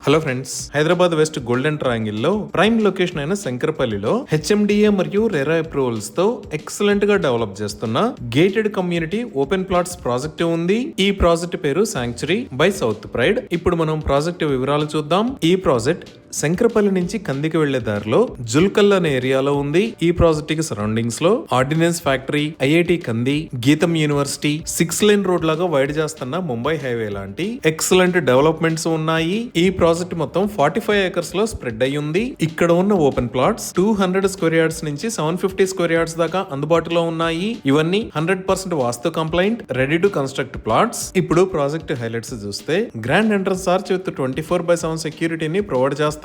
Hello friends, Hyderabad west golden triangle లో prime location అయిన శంకరపల్లిలో HMDA మరియు రెరా అప్రూవల్స్ తో ఎక్సలెంట్ గా డెవలప్ చేస్తున్న gated community open plots project ఉంది. ఈ ప్రాజెక్ట్ పేరు శాంక్చురీ బై సౌత్ ప్రైడ్. ఇప్పుడు మనం ప్రాజెక్ట్ వివరాలు చూద్దాం. ఈ ప్రాజెక్ట్ శంకరపల్లి నుంచి కందికి వెళ్లే దారిలో జుల్కల్ అనే ఏరియాలో ఉంది. ఈ ప్రాజెక్ట్ కి సరౌండింగ్స్ లో ఆర్డినెన్స్ ఫ్యాక్టరీ, ఐఐటి కంది, గీతం యూనివర్సిటీ, 6 లేన్ రోడ్ లాగా వైడ్ చేస్తున్న ముంబై హైవే లాంటి ఎక్సలెంట్ డెవలప్మెంట్స్ ఉన్నాయి. ఈ ప్రాజెక్ట్ మొత్తం 45 ఏకర్స్ లో స్ప్రెడ్ అయి ఉంది. ఇక్కడ ఉన్న ఓపెన్ ప్లాట్స్ 200 స్క్వేర్ యార్డ్స్ నుంచి 750 స్క్వేర్ యార్డ్స్ దాకా అందుబాటులో ఉన్నాయి. ఇవన్నీ 100% వాస్తు compliant, ready to construct plots. ఇప్పుడు ప్రాజెక్ట్ హైలైట్స్ చూస్తే గ్రాండ్ ఎంట్రన్స్ ఆర్చ్ విత్ 24/7 సెక్యూరిటీని ప్రొవైడ్ చేస్తున్నారు.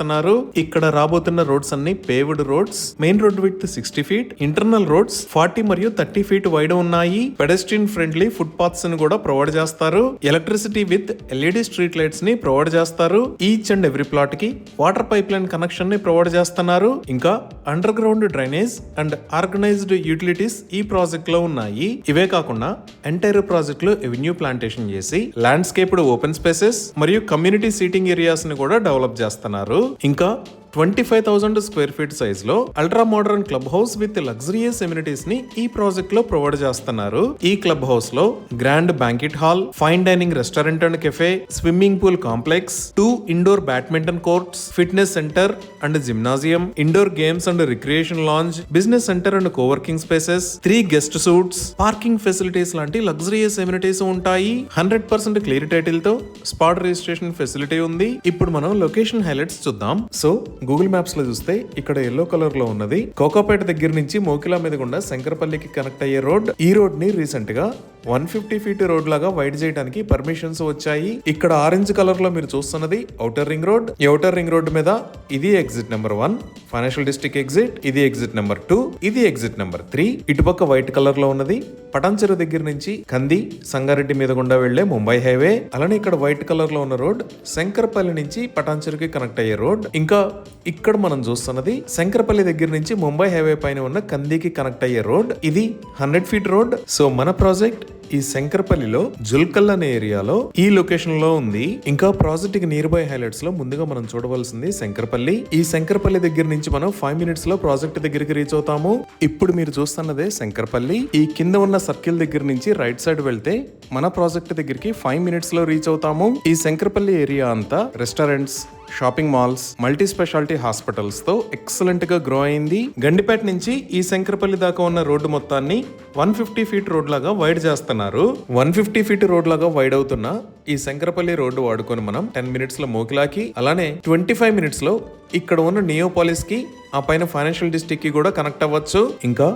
ఇక్కడ రాబోతున్న రోడ్స్ అన్ని paved roads. Main road with 60 feet, internal roads 40 మరియు 30 ఫీట్ వైడ్ ఉన్నాయి. పెడెస్ట్రియన్ ఫ్రెండ్లీ ఫుట్ పాత్స్ ని కూడా ప్రొవైడ్ చేస్తారు. Electricity with LED street lights ని ప్రొవైడ్ చేస్తారు. ఈచ్ అండ్ ఎవ్రీ ప్లాట్ కి వాటర్ పైప్ లైన్ కనెక్షన్ ని ప్రొవైడ్ చేస్తున్నారు. ఇంకా under ground drainage and organized utilities ఈ ప్రాజెక్ట్ లో ఉన్నాయి. ఇవే కాకుండా ఎంటైర్ ప్రాజెక్ట్ లో ఎవెన్యూ ప్లాంటేషన్ చేసి ల్యాండ్స్కేప్డ్ ఓపెన్ స్పేసెస్ మరియు కమ్యూనిటీ సీటింగ్ ఏరియాస్ ని కూడా డెవలప్ చేస్తున్నారు. ఇంకా 25,000 స్క్వేర్ ఫీట్ సైజ్ లో ultra modern club house with luxurious amenities ని ఈ ప్రాజెక్ట్ లో ప్రొవైడ్ చేస్తున్నారు. ఈ క్లబ్ హౌస్ లో grand banquet hall, fine dining restaurant and cafe, swimming pool complex, 2 indoor badminton courts, fitness centre and gymnasium, indoor games and recreation lounge, business centre and coworking spaces, 3 guest suites, parking facilities లాంటి luxurious amenities ఉంటాయి. 100% clear title తో spot registration facility ఉంది. ఇప్పుడు మనం location highlights చూద్దాం. So Google maps లో చూస్తే ఇక్కడ ఎల్లో కలర్ లో ఉన్నది కోకాపేట దగ్గర నుంచి మోకిలా మీద గుండా శంకరపల్లికి కనెక్ట్ అయ్యే రోడ్. ఈ రోడ్ ని రీసెంట్ గా 150 ఫీట్ రోడ్ లాగా వైడ్ చేయడానికి పర్మిషన్స్ వచ్చాయి. ఇక్కడ ఆరెంజ్ కలర్ లో మీరు చూస్తున్నది ఔటర్ రింగ్ రోడ్. ఈ ఔటర్ రింగ్ రోడ్ మీద ఇది exit number 1 financial district exit, ఇది ఎగ్జిట్ నెంబర్ 2, ఇది ఎగ్జిట్ నెంబర్ 3. ఇటుపక్క వైట్ కలర్ లో ఉన్నది పటాన్చెరు దగ్గర నుంచి కంది, సంగారెడ్డి మీద గుండా వెళ్లే ముంబై హైవే. అలానే ఇక్కడ వైట్ కలర్ లో ఉన్న రోడ్ శంకరపల్లి నుంచి పటాన్చెరుకి కనెక్ట్ అయ్యే రోడ్. ఇంకా ఇక్కడ మనం చూస్తున్నది శంకరపల్లి దగ్గర నుంచి ముంబై హైవే పైన ఉన్న కందికి కనెక్ట్ అయ్యే రోడ్. ఇది 100 ఫీట్ రోడ్. సో మన ప్రాజెక్ట్ ఈ శంకరపల్లిలో జుల్కల్ అనే ఏరియాలో ఈ లొకేషన్ లో ఉంది. ఇంకా ప్రాజెక్ట్ కి నియర్ బై హైలైట్స్ లో ముందుగా మనం చూడవలసింది శంకరపల్లి. ఈ శంకరపల్లి దగ్గర నుంచి మనం 5 మినిట్స్ లో ప్రాజెక్ట్ దగ్గరికి రీచ్ అవుతాము. ఇప్పుడు మీరు చూస్తున్నదే శంకరపల్లి. ఈ కింద ఉన్న సర్కిల్ దగ్గర నుంచి రైట్ సైడ్ వెళ్తే మన ప్రాజెక్ట్ దగ్గరికి 5 మినిట్స్ లో రీచ్ అవుతాము. ఈ శంకరపల్లి ఏరియా అంతా restaurants, shopping malls, multi speciality hospitals తో ఎక్సలెంట్ గా గ్రో అయింది. గండిపేట నుంచి ఈ శంకరపల్లి దాకా ఉన్న రోడ్డు మొత్తాన్ని 150 ఫీట్ రోడ్ లాగా వైడ్ చేస్తున్నారు. 150 ఫీట్ రోడ్ లాగా వైడ్ అవుతున్న ఈ శంకరపల్లి రోడ్డు వాడుకొని మనం 10 మినిట్స్ లో మోకిలాకి, అలానే 25 మినిట్స్ లో ఇక్కడ ఉన్న నియోపాలిస్ కి, ఆ పైన ఫైనాన్షియల్ డిస్ట్రిక్ట్ కి కూడా కనెక్ట్ అవ్వచ్చు. ఇంకా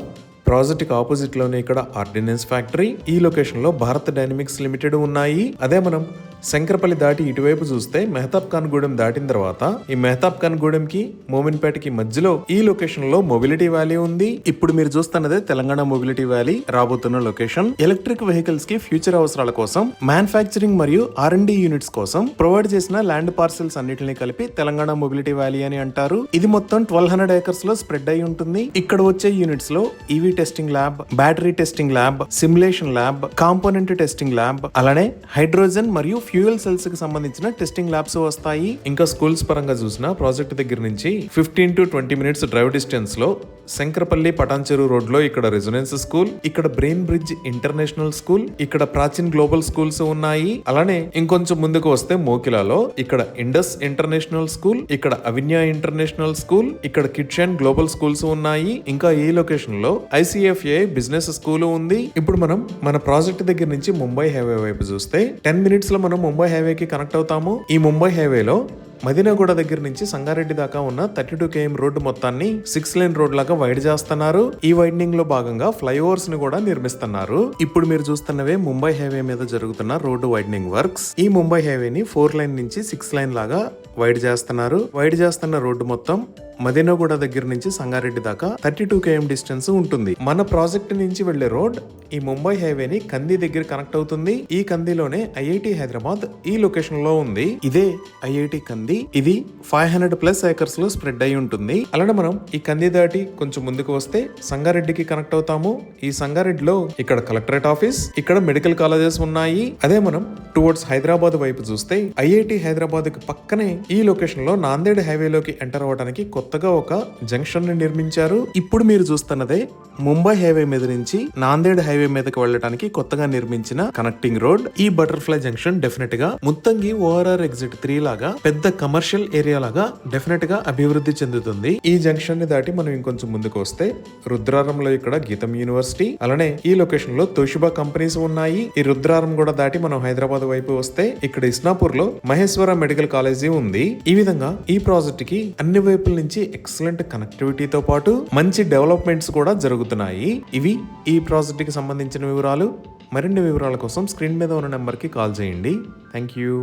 ప్రాజెక్ట్ కి ఆపోజిట్ లోనే ఇక్కడ ఆర్డినెన్స్ ఫ్యాక్టరీ, ఈ లొకేషన్ లో భారత్ డైనమిక్స్ లిమిటెడ్ ఉన్నాయి. అదే మనం శంకరపల్లి దాటి ఇటువైపు చూస్తే మెహతాబ్ ఖాన్ గూడెం దాటిన తర్వాత ఈ మెహతాబ్ ఖాన్ గూడెం కి మోమిన్పేటకి మధ్యలో ఈ లొకేషన్ లో మొబిలిటీ వ్యాలీ ఉంది. ఇప్పుడు మీరు చూస్తున్నదే తెలంగాణ మొబిలిటీ వ్యాలీ రాబోతున్న లొకేషన్. ఎలక్ట్రిక్ వెహికల్స్ కి ఫ్యూచర్ అవసరాల కోసం, మ్యానుఫ్యాక్చరింగ్ మరియు R&D యూనిట్స్ కోసం ప్రొవైడ్ చేసిన ల్యాండ్ పార్సెల్స్ అన్నిటిని కలిపి తెలంగాణ మొబిలిటీ వ్యాలీ అని అంటారు. ఇది మొత్తం 1200 ఏకర్స్ లో స్ప్రెడ్ అయి ఉంటుంది. ఇక్కడ వచ్చే యూనిట్స్ లో EV testing lab, battery testing lab, simulation lab, component testing lab, అలానే హైడ్రోజన్ మరియు ఫ్యూయల్ సెల్స్ కి సంబంధించిన టెస్టింగ్ ల్యాబ్స్ వస్తాయి. ఇంకా స్కూల్స్ పరంగా చూసిన ప్రాజెక్ట్ దగ్గర నుంచి 15 to 20 మినిట్స్ డ్రైవ్ డిస్టెన్స్ లో శంకరపల్లి పటాన్చెరు రోడ్ లో ఇక్కడ రెసిడెన్స్ స్కూల్, ఇక్కడ బ్రెయిన్ బ్రిడ్జ్ ఇంటర్నేషనల్ స్కూల్, ఇక్కడ ప్రాచీన్ గ్లోబల్ స్కూల్స్ ఉన్నాయి. అలానే ఇంకొంచెం ముందుకు వస్తే మోకిలాలో ఇక్కడ ఇండస్ ఇంటర్నేషనల్ స్కూల్, ఇక్కడ అవిన్యా ఇంటర్నేషనల్ స్కూల్, ఇక్కడ కిడ్స్ గ్లోబల్ స్కూల్స్ ఉన్నాయి. ఇంకా ఈ లొకేషన్ లో ICFA బిజినెస్ స్కూల్ ఉంది. ఇప్పుడు మనం మన ప్రాజెక్ట్ దగ్గర నుంచి ముంబై హైవే వైపు చూస్తే 10 మినిట్స్ లో మనం ముంబై హైవేకి కనెక్ట్ అవుతాము. ఈ ముంబై హైవేలో మదీనాగూడ దగ్గర నుంచి సంగారెడ్డి దాకా ఉన్న 32 km రోడ్డు మొత్తాన్ని 6 లేన్ రోడ్ లాగా వైడ్ చేస్తున్నారు. ఈ వైడనింగ్ లో భాగంగా ఫ్లైఓవర్స్ ని కూడా నిర్మిస్తున్నారు. ఇప్పుడు మీరు చూస్తున్నవే ముంబై హైవే మీద జరుగుతున్న రోడ్డు వైడనింగ్ వర్క్స్. ఈ ముంబై హైవేని 4 లైన్ నుంచి 6 లైన్ లాగా వైడ్ చేస్తున్నారు. వైడ్ చేస్తున్న రోడ్డు మొత్తం మదీనాగూడ దగ్గర నుంచి సంగారెడ్డి దాకా 32 km డిస్టెన్స్ ఉంటుంది. మన ప్రాజెక్ట్ నుంచి వెళ్లే రోడ్ ఈ ముంబై హైవేని కంది దగ్గర కనెక్ట్ అవుతుంది. ఈ కందిలోనే ఐఐటి హైదరాబాద్ ఈ లొకేషన్ లో ఉంది. ఇదే ఐఐటి కంది. ఇది 500+ ఏకర్స్ లో స్ప్రెడ్ అయి ఉంటుంది. అలానే మనం ఈ కంది దాటి కొంచెం ముందుకు వస్తే సంగారెడ్డికి కనెక్ట్ అవుతాము. ఈ సంగారెడ్డిలో ఇక్కడ కలెక్టరేట్ ఆఫీస్, ఇక్కడ మెడికల్ కాలేజెస్ ఉన్నాయి. అదే మనం టువర్డ్స్ హైదరాబాద్ వైపు చూస్తే ఐఐటి హైదరాబాద్ కి పక్కనే ఈ లొకేషన్ లో నాందేడ్ హైవేలోకి ఎంటర్ అవ్వడానికి కొత్తగా ఒక జంక్షన్ ని నిర్మించారు. ఇప్పుడు మీరు చూస్తున్నదే ముంబై హైవే మీద నుంచి నాందేడ్ హైవే మీదకి వెళ్ళడానికి కొత్తగా నిర్మించిన కనెక్టింగ్ రోడ్. ఈ బటర్ఫ్లై జంక్షన్ డెఫినెట్ గా ముత్తంగి ఓఆర్ఆర్ ఎగ్జిట్ 3 లాగా పెద్ద కమర్షియల్ ఏరియా లాగా డెఫినెట్ గా అభివృద్ధి చెందుతుంది. ఈ జంక్షన్ ని దాటి మనం ఇంకొంచెం ముందుకు వస్తే రుద్రారంలో ఇక్కడ గీతం యూనివర్సిటీ, అలానే ఈ లొకేషన్ లో తోషిబా కంపెనీస్ ఉన్నాయి. ఈ రుద్రారం కూడా దాటి మనం హైదరాబాద్ వైపు వస్తే ఇక్కడ ఇస్నాపూర్ లో మహేశ్వర మెడికల్ కాలేజీ ఉంది. ఈ విధంగా ఈ ప్రాజెక్ట్ కి అన్ని వైపుల నుంచి ఎక్సలెంట్ కనెక్టివిటీతో పాటు మంచి డెవలప్మెంట్స్ కూడా జరుగుతున్నాయి. ఇవి ఈ ప్రాజెక్ట్ కి సంబంధించిన వివరాలు. మరిన్ని వివరాల కోసం స్క్రీన్ మీద ఉన్న నెంబర్ కి కాల్ చేయండి. Thank you.